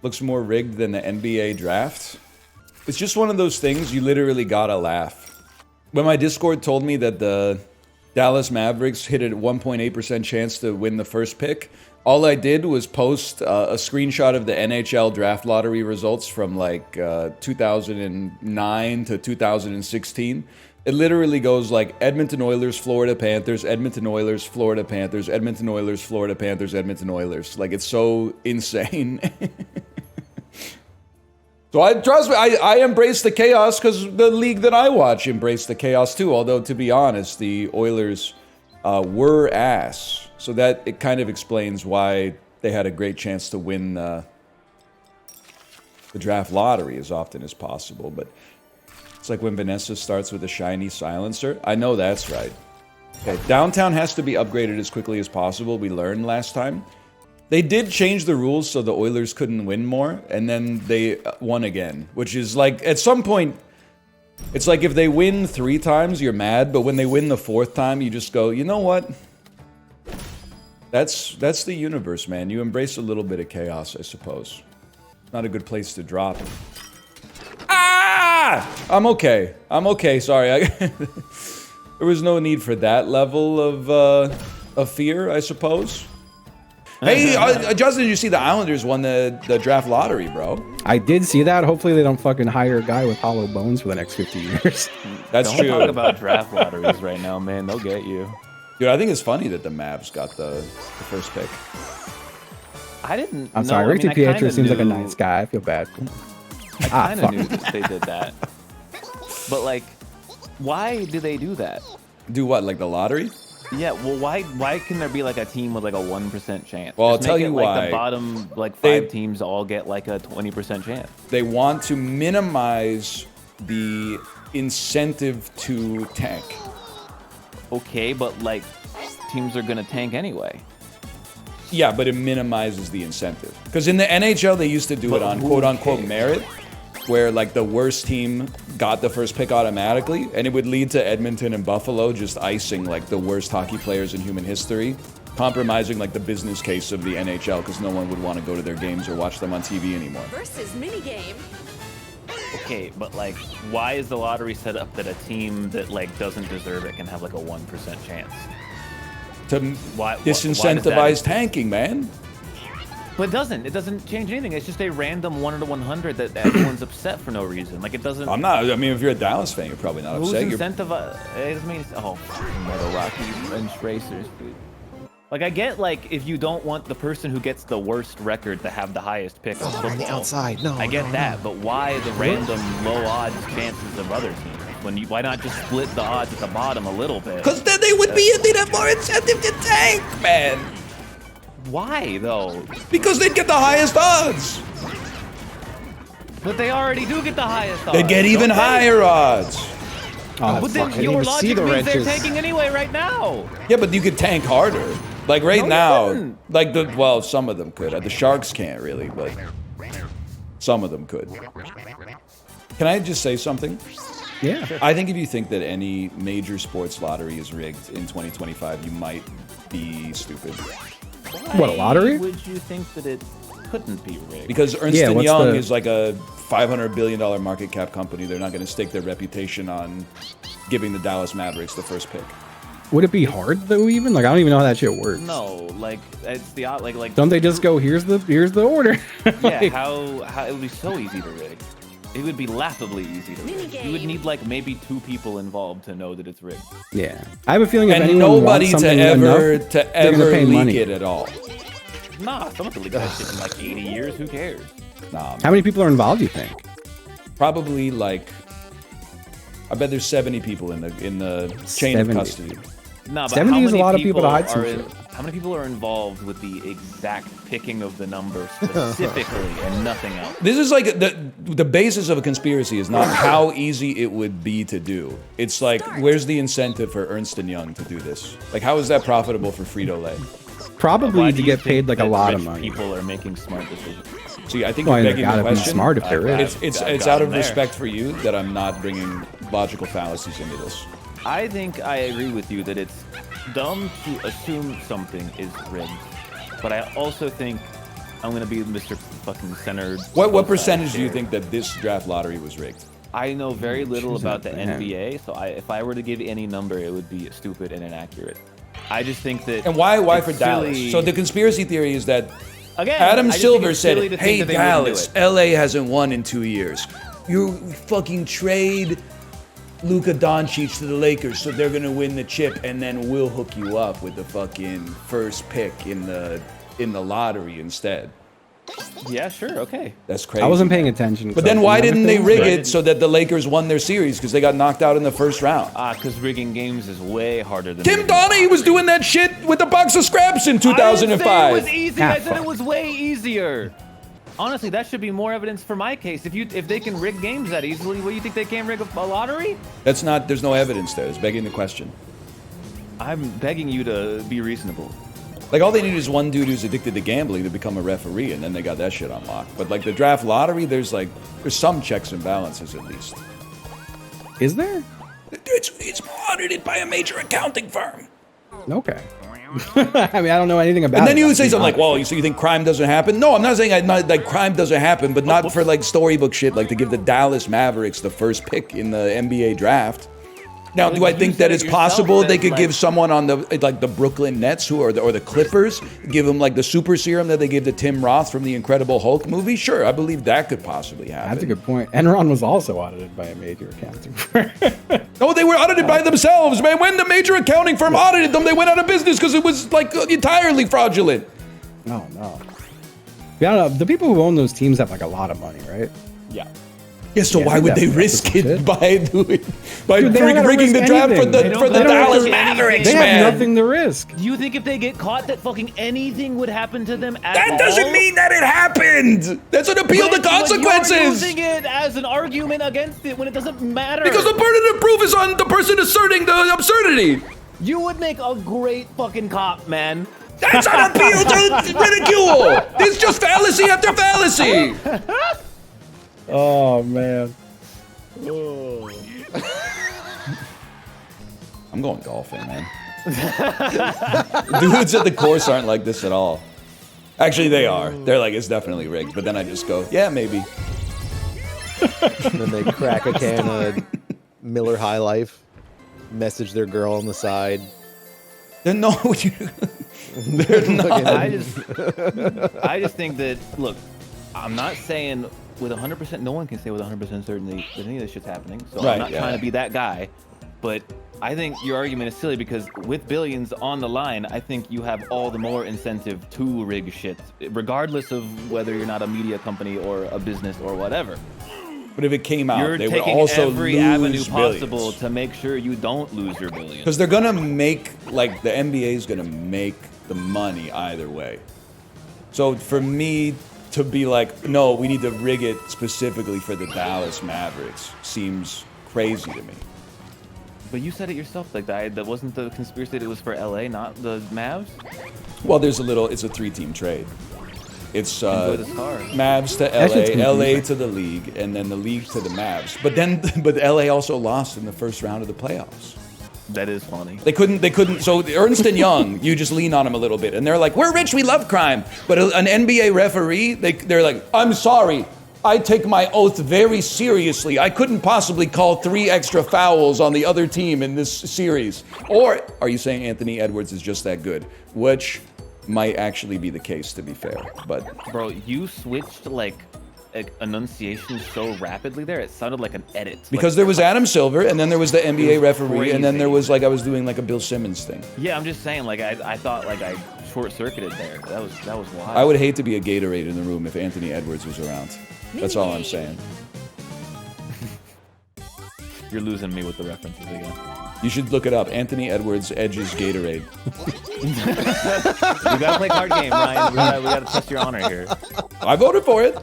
looks more rigged than the NBA draft. It's just one of those things you literally gotta laugh. When my Discord told me that the Dallas Mavericks hit a 1.8% chance to win the first pick, all I did was post a screenshot of the NHL draft lottery results from like 2009 to 2016. It literally goes like Edmonton Oilers, Florida Panthers, Edmonton Oilers, Florida Panthers, Edmonton Oilers, Florida Panthers, Edmonton Oilers. Like, it's so insane. So trust me, I embrace the chaos because the league that I watch embraced the chaos too. Although, to be honest, the Oilers were ass. So that it kind of explains why they had a great chance to win the draft lottery as often as possible. But it's like when Vanessa starts with a shiny silencer. I know that's right. Okay, downtown has to be upgraded as quickly as possible. We learned last time. They did change the rules so the Oilers couldn't win more, and then they won again, which is like, at some point, it's like if they win 3 times, you're mad, but when they win the 4th time, you just go, you know what? That's the universe, man. You embrace a little bit of chaos, I suppose. Not a good place to drop. Ah! I'm okay. I'm okay, sorry. There was no need for that level of fear, I suppose. Hey, Justin, did you see the Islanders won the draft lottery, bro? I did see that. Hopefully they don't fucking hire a guy with hollow bones for the next 50 years. That's true. Don't talk about draft lotteries right now, man. They'll get you. Dude, I think it's funny that the Mavs got the first pick. I'm sorry, Rick DiPietro seems like a nice guy. I feel bad. I kind of knew that they did that. But, like, why do they do that? Do what, like the lottery? Yeah, well, why can there be like a team with like a 1% chance? Well, I'll Just tell make you it, like, why. The bottom like 5 teams all get like a 20% chance. They want to minimize the incentive to tank. Okay, but like teams are gonna tank anyway. Yeah, but it minimizes the incentive. Because in the NHL, they used to do it on quote-unquote merit, where like the worst team got the first pick automatically, and it would lead to Edmonton and Buffalo just icing like the worst hockey players in human history, compromising like the business case of the NHL because no one would want to go to their games or watch them on TV anymore. Versus minigame. Okay, but like, why is the lottery set up that a team that like doesn't deserve it can have like a 1% chance? To disincentivize tanking, man. But it doesn't change anything. It's just a random 1 to 100 that everyone's upset for no reason. Like, it doesn't. I'm not. I mean, if you're a Dallas fan, you're probably not upset. Who's incentivized? It doesn't mean. Oh, Metal Rockies and racers, dude. Like, I get, like, if you don't want the person who gets the worst record to have the highest pick of football. On the outside, no. I get that, but why the random low odds chances of other teams? Why not just split the odds at the bottom a little bit? Because then they'd have more incentive to tank, man. Why though? Because they'd get the highest odds. But they already do get the highest odds. They get even higher odds. Oh, but then your logic means they're tanking anyway right now. Yeah, but you could tank harder. Like right now, like some of them could. The Sharks can't really, but some of them could. Can I just say something? Yeah. Sure. I think if you think that any major sports lottery is rigged in 2025, you might be stupid. What, a lottery? Why would you think that it couldn't be rigged? Because Ernst & Young is like a $500 billion market cap company. They're not going to stake their reputation on giving the Dallas Mavericks the first pick. Would it be hard though? Even like I don't even know how that shit works. No, like it's the like. Don't they just go here's the order? Yeah, how it would be so easy to rig. It would be laughably easy to rig. You would need like maybe 2 people involved to know that it's rigged. Yeah, I have a feeling if and anyone nobody wants to ever leak money. it at all. Nah, someone could leak that shit in like 80 years. Who cares? Nah. How many people are involved? You think? Probably like, I bet there's 70 people in the chain of custody. No, but 70 is a lot of people to hide some shit. How many people are involved with the exact picking of the number specifically and nothing else? This is like the basis of a conspiracy is not how easy it would be to do. It's like, where's the incentive for Ernst & Young to do this? Like, how is that profitable for Frito-Lay? Probably to get paid like a lot of money. People are making smart decisions. See, I think you're begging the question. Be smart if they're rich. It's out of respect for you that I'm not bringing logical fallacies into this. I think I agree with you that it's dumb to assume something is rigged, but I also think I'm gonna be Mr. fucking Center. What percentage do you think that this draft lottery was rigged? I know very little about the man. NBA, so if I were to give any number, it would be stupid and inaccurate. I just think that. And why it's for Dallas? silly. So the conspiracy theory is that Again, Adam I just think Silver it's silly said, to think "Hey that they wouldn't do Dallas, it." LA hasn't won in 2 years. You fucking trade Luka Doncic to the Lakers, so they're gonna win the chip, and then we'll hook you up with the fucking first pick in the lottery instead." Yeah, sure, okay. That's crazy. I wasn't paying attention. But then why didn't they rig Right. it so that the Lakers won their series because they got knocked out in the first round? Because rigging games is way harder than. Tim rigging Donaghy was doing that shit with a box of scraps in I didn't say 2005. it was easy. Ah, I said it fuck. was way easier. Honestly, that should be more evidence for my case. If they can rig games that easily, what do you think they can't rig a lottery? That's not. There's no evidence there. It's begging the question. I'm begging you to be reasonable. Like all they need is one dude who's addicted to gambling to become a referee, and then they got that shit unlocked. But like the draft lottery, there's some checks and balances at least. Is there? It's audited by a major accounting firm. Okay. I mean, I don't know anything about it. And then you would say I'm something like, "Well, so you think crime doesn't happen?" No, I'm not saying like crime doesn't happen, but not for like storybook shit, like to give the Dallas Mavericks the first pick in the NBA draft. Now, do I You think said that it's yourself possible that, they could like- give someone on the Brooklyn Nets or the Clippers, give them like the super serum that they gave to Tim Roth from the Incredible Hulk movie? Sure, I believe that could possibly happen. That's a good point. Enron was also audited by a major accounting firm. No, they were audited by themselves, man. When the major accounting firm audited them, they went out of business because it was like entirely fraudulent. No. Yeah, I don't know. The people who own those teams have like a lot of money, right? Yeah. Yeah, so Yeah, why I think would they that's risk some it shit. by Dude, they don't gotta rigging the risk draft for anything. the They don't- for the they don't Dallas risk anything. Mavericks, They man? have nothing to risk. Do you think if they get caught that fucking anything would happen to them at That all? doesn't mean that it happened. That's an appeal to But you're consequences. using it as an argument against it when it doesn't matter. Because the burden of proof is on the person asserting the absurdity. You would make a great fucking cop, man. That's an appeal to ridicule. It's just fallacy after fallacy. Oh man. I'm going golfing, man. Dudes at the course aren't like this at all. Actually, they are. They're like, it's definitely rigged. But then I just go, yeah, maybe. And then they crack a can of Miller High Life, message their girl on the side. They're no, they're not. I just think that, look, I'm not saying with 100%, no one can say with 100% certainty that any of this shit's happening. So Right, I'm not yeah. trying to be that guy. But I think your argument is silly because with billions on the line, I think you have all the more incentive to rig shit, regardless of whether you're not a media company or a business or whatever. But if it came out, You're they would taking also every lose avenue possible billions. to make sure you don't lose your billions. Because they're gonna make, like, the NBA is gonna make the money either way. So for me to be like, no, we need to rig it specifically for the Dallas Mavericks seems crazy to me. But you said it yourself, like that wasn't the conspiracy that it was for LA, not the Mavs? Well, it's a 3-team trade. It's Enjoy the stars. Mavs to That shit's LA, LA confusing. to the league, and then the league to the Mavs. But LA also lost in the first round of the playoffs. That is funny. They couldn't. So Ernst and Young, you just lean on them a little bit, and they're like, "We're rich, we love crime." But an NBA referee, they're like, "I'm sorry, I take my oath very seriously. I couldn't possibly call 3 extra fouls on the other team in this series." Or are you saying Anthony Edwards is just that good? Which might actually be the case, to be fair. But Bro, you switched like enunciation so rapidly there, it sounded like an edit. because Like, there was Adam Silver, and then there was the NBA referee, and then there crazy. was like I was doing like a Bill Simmons thing. yeah, I'm just saying, like I thought like I short-circuited there. That was wild. I would hate to be a Gatorade in the room if Anthony Edwards was around. That's all I'm saying. You're losing me with the references again. You should look it up. Anthony Edwards edges Gatorade. You gotta play card game, Ryan. We gotta test your honor here. I voted for it.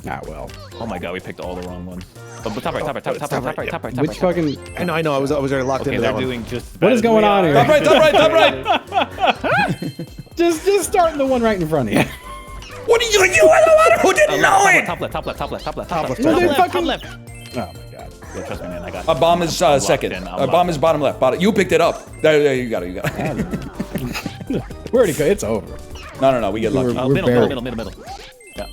Ah, well. Oh my god, we picked all the wrong ones. But top right. Which fucking... I know. I was already locked Okay, into they're that one. doing just. as What bad is as going we on are. here? Top right. Just starting the one right in front of you. What are you the one who didn't know it? Top left. Well, they fucking- Top left. Oh my god. Yeah, trust me, man. I got. Obama's second. I'm locked Obama's in. bottom left. You picked it up. There, you got it. We're already good. It's over. No. We get lucky. We're Middle. Yeah.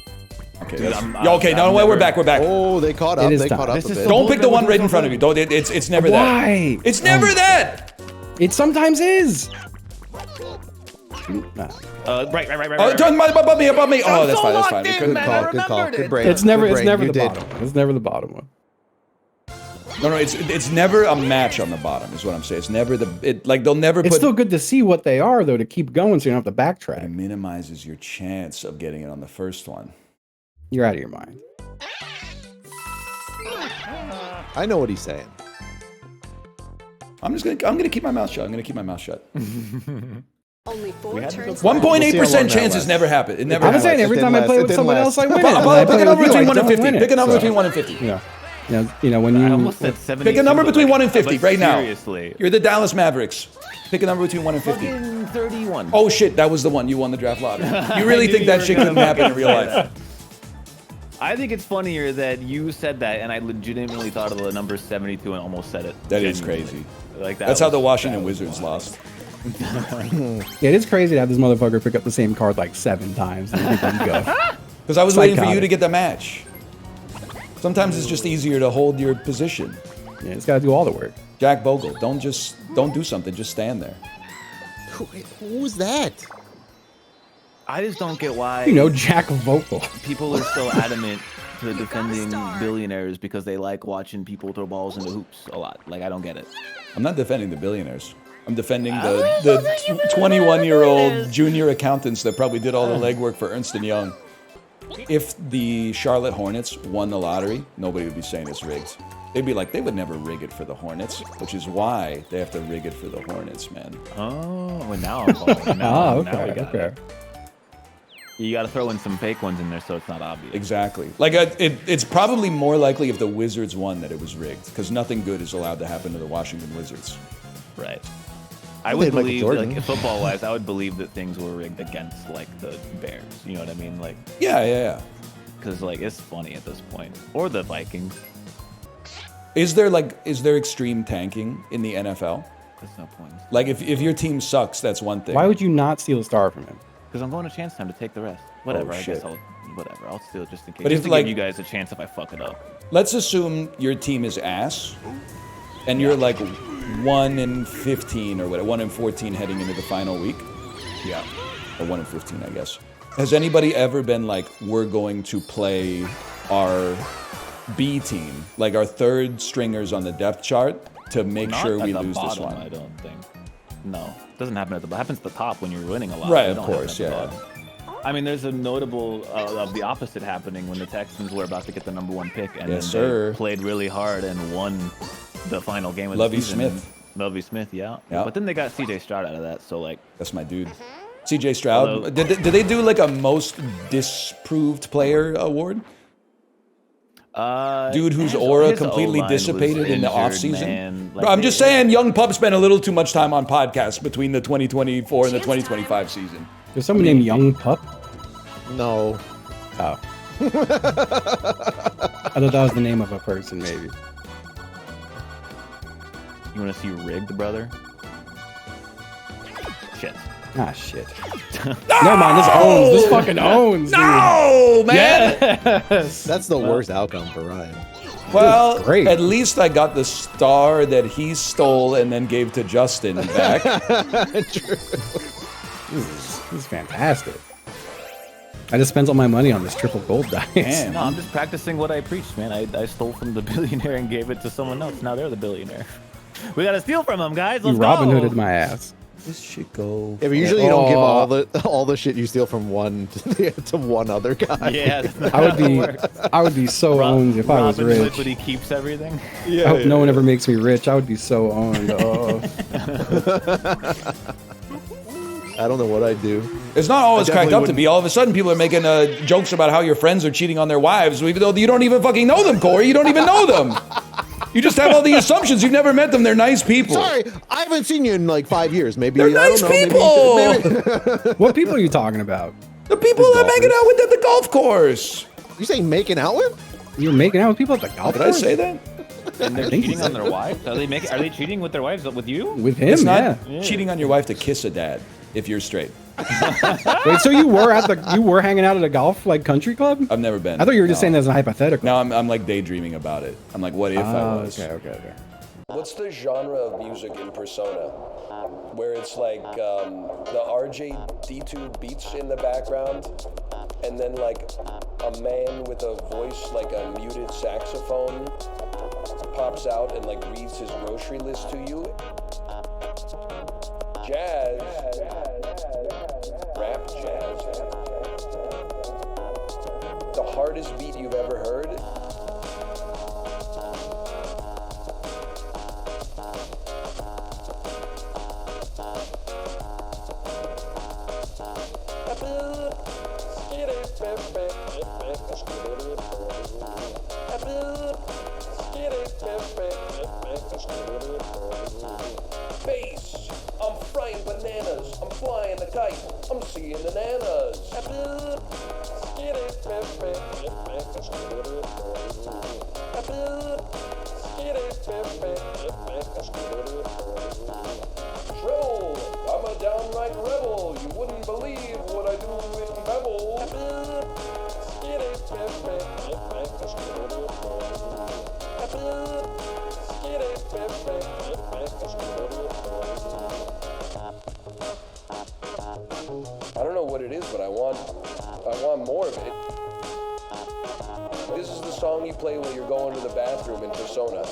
Okay. Dude, Okay. No, we're back. We're back. Oh, they caught up. It is They time. caught up This a is bit. so- Don't pick the one Bullshit. right in front of you. Don't. It's never that. Why? It's never that. It sometimes is. Nah. Right. Oh, turn above me. Oh, that's fine. That's fine. We Good couldn't man. call. Good call. remembered Good it. brain. It's never Good brain. the You did. bottom one. It's never the bottom one. No. It's never a match on the bottom. Is what I'm saying. It's never like they'll never It's put. still good to see what they are though to keep going so you don't have to It backtrack. minimizes your chance of getting it on the first one. You're out of your mind. I know what he's saying. I'm gonna keep my mouth shut. Only 4 turns. 1.8% chance that it's lasts. never happened. It never I'm happened. saying every time I play with someone else, I win it. And I Pick play a number with you, I between 1 and don't 50. win it. Pick a number So, between 1 and 50. Yeah. You know when you I almost said 70. Pick a number between 1 and 50 right now. Seriously. You're the Dallas Mavericks. Pick a number between 1 and 50. Fucking 31. Oh shit, that was the one. You won the draft lottery. You really knew think you that were shit gonna couldn't happen in fucking real say life? that. I think it's funnier that you said that, and I legitimately thought of the number 72 and almost said it. That is Genuinely. crazy. Like that. That's how was- the Washington that was Wizards wild. lost. Yeah, it is crazy to have this motherfucker pick up the same card like 7 times. And then go. Because I was waiting for you Psychotic. to get the match. Sometimes it's just easier to hold your position. Yeah, it's got to do all the work. Jack Bogle, don't do something. Just stand there. Who's that? I just don't get why You know, Jack Vogel. people are so adamant to defending billionaires because they like watching people throw balls into hoops a lot. Like, I don't get it. I'm not defending the billionaires. I'm defending the 21-year-old junior accountants that probably did all the legwork for Ernst & Young. If the Charlotte Hornets won the lottery, nobody would be saying it's rigged. They'd be like, they would never rig it for the Hornets, which is why they have to rig it for the Hornets, man. Oh, well, now I'm following. Now, Oh, now we okay, got okay. it. You got to throw in some fake ones in there so it's not obvious. Exactly. Like, it's probably more likely if the Wizards won that it was rigged, because nothing good is allowed to happen to the Washington Wizards. Right. I They would had Michael believe, Jordan. like, football-wise, I would believe that things were rigged against, like, the Bears. You know what I mean? Like, Yeah. because, like, it's funny at this point. Or the Vikings. Is there extreme tanking in the NFL? There's no point. Like, if your team sucks, that's one thing. Why would you not steal a star from him? Because I'm going to chance time to take the rest. Whatever, I shit. guess I'll steal it just in case. But Just if, to like- give you guys a chance if I fuck it up. Let's assume your team is ass, and you're like 1 in 15 or what, 1 in 14 heading into the final week. Yeah. Or 1 in 15, I guess. Has anybody ever been like, we're going to play our B team, like our third stringers on the depth chart, to make Not sure at we the lose this bottom, one? I don't think. No. It doesn't happen at the bottom. It happens at the top when you're winning a lot. Right, It of don't happen course, at the yeah. bottom. I mean, there's a notable of the opposite happening when the Texans were about to get the number 1 pick, and Yes, then sir. they played really hard and won the final game of the Lovie season. Smith. Lovie Smith, yeah. Yeah. But then they got C.J. Stroud out of that, so like, That's my dude. CJ Stroud. Although- Did they do like a most disproved player award? Dude whose aura his completely O-line was dissipated in the injured, offseason? man. Bro, I'm just saying, young pup spent a little too much time on podcasts between the 2024 and the 2025 season. There's someone named Young Pup. No. Oh. I thought that was the name of a person, maybe. You want to see rigged, brother? Shit. Ah, shit. Never mind, this owns. This fucking owns, dude. No, man! Yes. That's the worst outcome for Ryan. Well, Great. at least I got the star that he stole and then gave to Justin back. This is fantastic. I just spent all my money on this triple gold dice. Man. No, I'm just practicing what I preached, man. I stole from the billionaire and gave it to someone else. Now they're the billionaire. We gotta steal from them, guys. You Let's Robin go. Hooded my ass. This should go. Yeah, but usually you don't give Oh. all the shit you steal from one to one other guy. Yeah, that's not I would how it be, works. I would be so owned if I was Robin Hood, rich. but he keeps everything. I hope no one ever makes me rich. I would be so owned. Oh. I don't know what I'd do. It's not always I cracked definitely up to be. All of a sudden, people are making jokes about how your friends are cheating on their wives, even though you don't even fucking know them, Corey. You don't even know them. You just have all the assumptions. You've never met them. They're nice people. Sorry, I haven't seen you in like 5 years. Maybe They're I nice don't know, people. What people are you talking about? The people These I'm hanging golfers. out with at the golf course. You say making out with? You're making out with people at the golf Did I course? say that? And they're think cheating so. on their wives? Are they cheating with their wives with you? With him, It's not yeah. cheating on your wife to kiss a dad if you're straight. Wait, so you were hanging out at a golf like country club? I've never been. I thought you were just No. saying that as a hypothetical. No, I'm like daydreaming about it. I'm like, what if I was? Okay. What's the genre of music in Persona? Where it's like the RJ-D2 beats in the background, and then like a man with a voice like a muted saxophone pops out and like reads his grocery list to you. Jazz. Rap jazz. The hardest beat you've ever heard. Bass. I'm frying bananas. I'm flying a kite. I'm seeing bananas. Treble. I'm a downright rebel. You wouldn't believe what I do in Bevel. I don't know what it is, but I want more of it. This is the song you play when you're going to the bathroom in Persona.